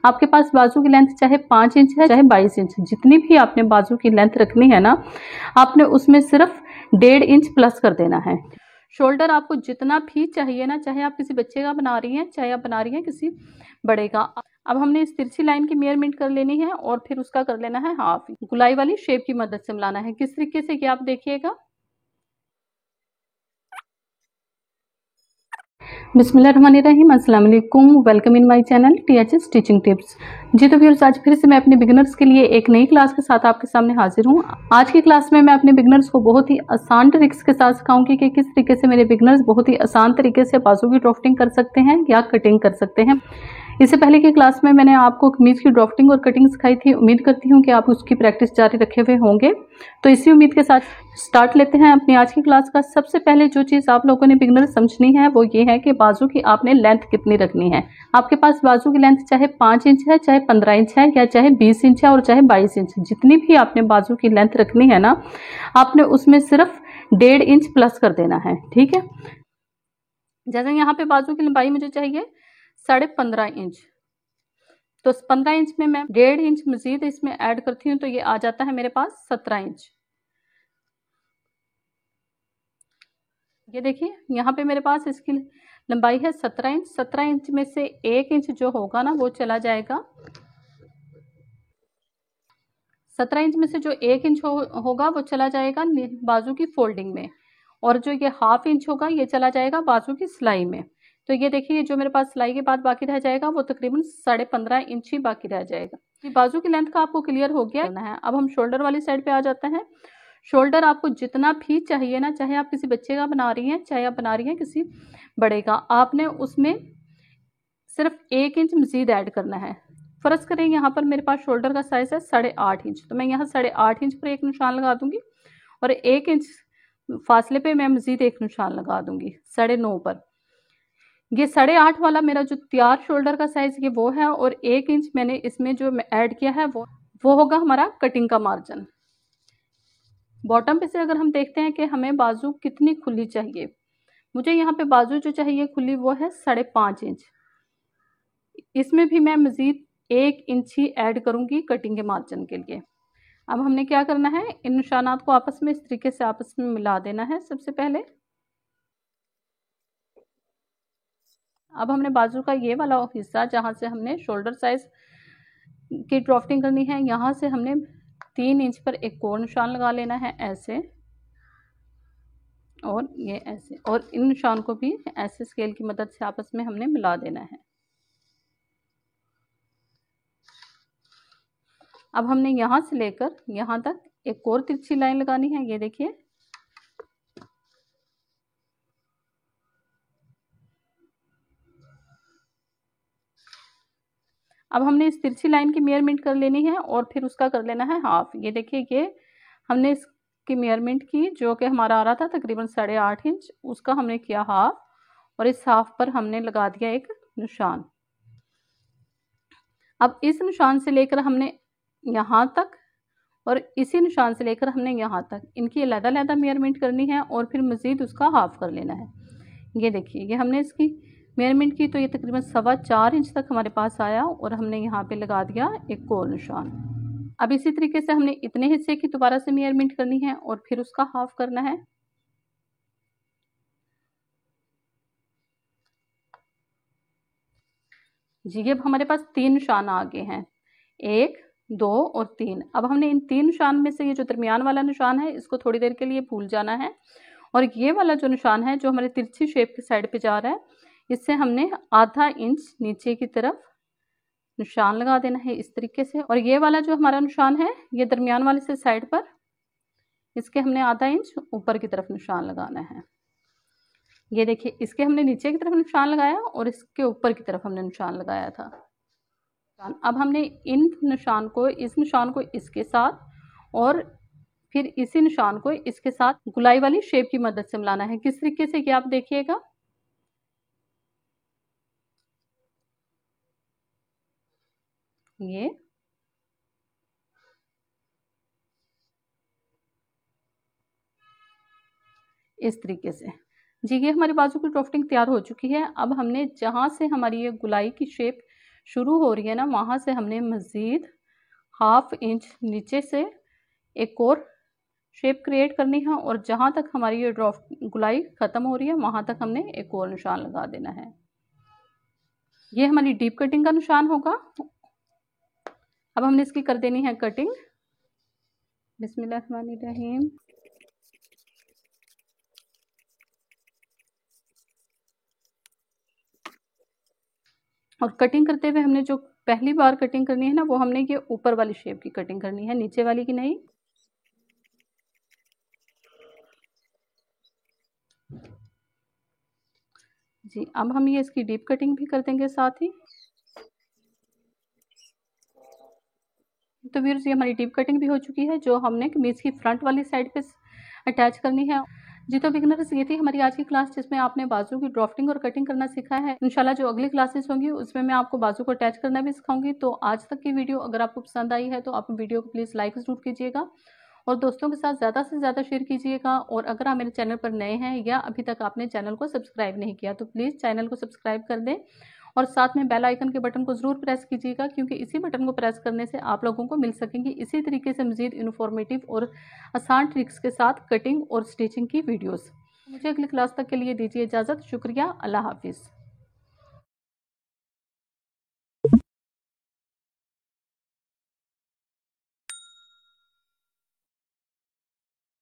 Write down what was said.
आपके पास बाजू की लेंथ चाहे 5 इंच है चाहे 22 इंच, जितनी भी आपने बाजू की लेंथ रखनी है ना, आपने उसमें सिर्फ 1.5 इंच प्लस कर देना है। शोल्डर आपको जितना भी चाहिए ना, चाहे आप किसी बच्चे का बना रही हैं चाहे आप बना रही हैं किसी बड़े का। अब हमने इस तिरछी लाइन की मेजरमेंट कर लेनी है और फिर उसका कर लेना है हाफ। गुलाई वाली शेप की मदद से मिलाना है। किस तरीके से, क्या आप देखिएगा। बिस्मिल्लाहिर्रहमानिर्रहीम, अस्सलाम वालेकुम, welcome in my channel THS teaching tips. जी तो व्यूअर्स, आज फिर से मैं अपने बिगिनर्स के लिए एक नई क्लास के साथ आपके सामने हाजिर हूँ। आज की क्लास में मैं अपने बिगिनर्स को बहुत ही आसान ट्रिक्स के साथ सिखाऊंगी कि किस तरीके से मेरे बिगिनर्स बहुत ही आसान तरीके से बाजू की ड्राफ्टिंग कर सकते हैं या कटिंग कर सकते हैं। इससे पहले की क्लास में मैंने आपको कमीज की ड्राफ्टिंग और कटिंग सिखाई थी। उम्मीद करती हूँ कि आप उसकी प्रैक्टिस जारी रखे हुए होंगे। तो इसी उम्मीद के साथ स्टार्ट लेते हैं अपनी आज की क्लास का। सबसे पहले जो चीज़ आप लोगों ने बिगिनर समझनी है वो ये है कि बाजू की आपने लेंथ कितनी रखनी है। आपके पास बाजू की लेंथ चाहे 5 इंच है चाहे 15 इंच है या चाहे 20 इंच है और चाहे 22 इंच, जितनी भी आपने बाजू की लेंथ रखनी है ना, आपने उसमें सिर्फ 1.5 इंच प्लस कर देना है। ठीक है। जैसे यहाँ पे बाजू की लंबाई मुझे चाहिए 15.5 इंच, तो 15 इंच में मैं 1.5 इंच मजीद इसमें ऐड करती हूँ तो ये आ जाता है मेरे पास 17 इंच। ये देखिए यहाँ पे मेरे पास इसकी लंबाई है 17 इंच। 17 इंच में से 1 इंच जो होगा ना वो चला जाएगा, 17 इंच में से जो 1 इंच होगा वो चला जाएगा बाजू की फोल्डिंग में, और जो ये हाफ इंच होगा ये चला जाएगा बाजू की सिलाई में। तो ये देखिए जो मेरे पास सिलाई के बाद बाकी रह जाएगा वो तकरीबन 15.5 इंच ही बाकी रह जाएगा। बाजू की लेंथ का आपको क्लियर हो गया है। अब हम शोल्डर वाली साइड पे आ जाते हैं। शोल्डर आपको जितना भी चाहिए ना, चाहे आप किसी बच्चे का बना रही हैं चाहे आप बना रही हैं किसी बड़े का, आपने उसमें सिर्फ 1 इंच मजीद ऐड करना है। फर्ज करें यहाँ पर मेरे पास शोल्डर का साइज है 8.5 इंच, तो मैं यहाँ 8.5 इंच पर एक निशान लगा दूंगी और 1 इंच फासले पे मैं मजीद एक निशान लगा दूंगी 9.5 पर। ये 8.5 वाला मेरा जो तैयार शोल्डर का साइज ये वो है, और 1 इंच मैंने इसमें जो ऐड किया है वो होगा हमारा कटिंग का मार्जिन। बॉटम पे से अगर हम देखते हैं कि हमें बाजू कितनी खुली चाहिए, मुझे यहाँ पे बाजू जो चाहिए खुली वो है 5.5 इंच। इसमें भी मैं मजीद 1 इंच ही ऐड करूंगी कटिंग के मार्जिन के लिए। अब हमने क्या करना है, इन निशानात को आपस में इस तरीके से आपस में मिला देना है सबसे पहले। अब हमने बाजू का ये वाला हिस्सा जहां से हमने शोल्डर साइज की ड्राफ्टिंग करनी है, यहाँ से हमने 3 इंच पर एक और निशान लगा लेना है ऐसे, और ये ऐसे, और इन निशान को भी ऐसे स्केल की मदद से आपस में हमने मिला देना है। अब हमने यहाँ से लेकर यहाँ तक एक और तिरछी लाइन लगानी है। ये देखिए अब हमने इस तिरछी लाइन की मेजरमेंट कर लेनी है और फिर उसका कर लेना है हाफ। ये देखिए ये हमने इसकी मेजरमेंट की, जो कि हमारा आ रहा था तकरीबन 8.5 इंच, उसका हमने किया हाफ, और इस हाफ पर हमने लगा दिया एक निशान। अब इस निशान से लेकर हमने यहाँ तक और इसी निशान से लेकर हमने यहाँ तक, इनकी अलग-अलग मेजरमेंट करनी है और फिर मज़ीद उसका हाफ कर लेना है। ये देखिए ये हमने इसकी मेजरमेंट की तो ये तकरीबन 4.25 इंच तक हमारे पास आया, और हमने यहाँ पे लगा दिया एक और निशान। अब इसी तरीके से हमने इतने हिस्से की दोबारा से मेजरमेंट करनी है और फिर उसका हाफ करना है। जी अब हमारे पास 3 निशान आ गए हैं, 1 2 और 3। अब हमने इन 3 निशान में से ये जो दरमियान वाला निशान है इसको थोड़ी देर के लिए भूल जाना है, और ये वाला जो निशान है जो हमारे तिरछी शेप की साइड पे जा रहा है, इससे हमने आधा इंच नीचे की तरफ निशान लगा देना है इस तरीके से। और ये वाला जो हमारा निशान है ये दरमियान वाले से साइड पर, इसके हमने आधा इंच ऊपर की तरफ निशान लगाना है। ये देखिए इसके हमने नीचे की तरफ निशान लगाया और इसके ऊपर की तरफ हमने निशान लगाया था। अब हमने इन निशान को, इस निशान को इसके साथ और फिर इसी निशान को इसके साथ गुलाई वाली शेप की मदद से मिलाना है। किस तरीके से, ये आप देखिएगा। ये इस तरीके से। जी ये हमारी बाजू की ड्राफ्टिंग तैयार हो चुकी है। अब हमने जहां से हमारी ये गुलाई की शेप शुरू हो रही है ना, वहाँ से हमने मज़ीद 1/2 इंच नीचे से एक और शेप क्रिएट करनी है, और जहाँ तक हमारी ये ड्रॉफ्ट गुलाई ख़त्म हो रही है वहाँ तक हमने एक और निशान लगा देना है। ये हमारी डीप कटिंग का निशान होगा। अब हमने इसकी कर देनी है कटिंग। बिस्मिल्लाहिर्रहमानिर्रहीम। और कटिंग करते हुए हमने जो पहली बार कटिंग करनी है ना, वो हमने ये ऊपर वाली शेप की कटिंग करनी है, नीचे वाली की नहीं। जी, अब हम ये इसकी डीप कटिंग भी कर देंगे साथ ही। तो व्यूअर्स, ये हमारी डीप कटिंग भी हो चुकी है, जो हमने कमीज़ की फ्रंट वाली साइड पे अटैच करनी है। जी, तो बिगिनर्स, ये थी हमारी आज की क्लास, जिसमें आपने बाजू की ड्राफ्टिंग और कटिंग करना सीखा है। इंशाल्लाह जो अगली क्लासेस होंगी उसमें मैं आपको बाजू को अटैच करना भी सिखाऊंगी। तो आज तक की वीडियो अगर आपको पसंद आई है तो आप वीडियो को प्लीज़ लाइक ज़रूर कीजिएगा और दोस्तों के साथ ज़्यादा से ज़्यादा शेयर कीजिएगा। और अगर आप मेरे चैनल पर नए हैं या अभी तक आपने चैनल को सब्सक्राइब नहीं किया तो प्लीज़ चैनल को सब्सक्राइब कर दें और साथ में बेल आइकन के बटन को ज़रूर प्रेस कीजिएगा, क्योंकि इसी बटन को प्रेस करने से आप लोगों को मिल सकेंगी इसी तरीके से मज़ीद इन्फॉर्मेटिव और आसान ट्रिक्स के साथ कटिंग और स्टिचिंग की वीडियोस। मुझे अगली क्लास तक के लिए दीजिए इजाज़त। शुक्रिया। अल्लाह हाफिज़।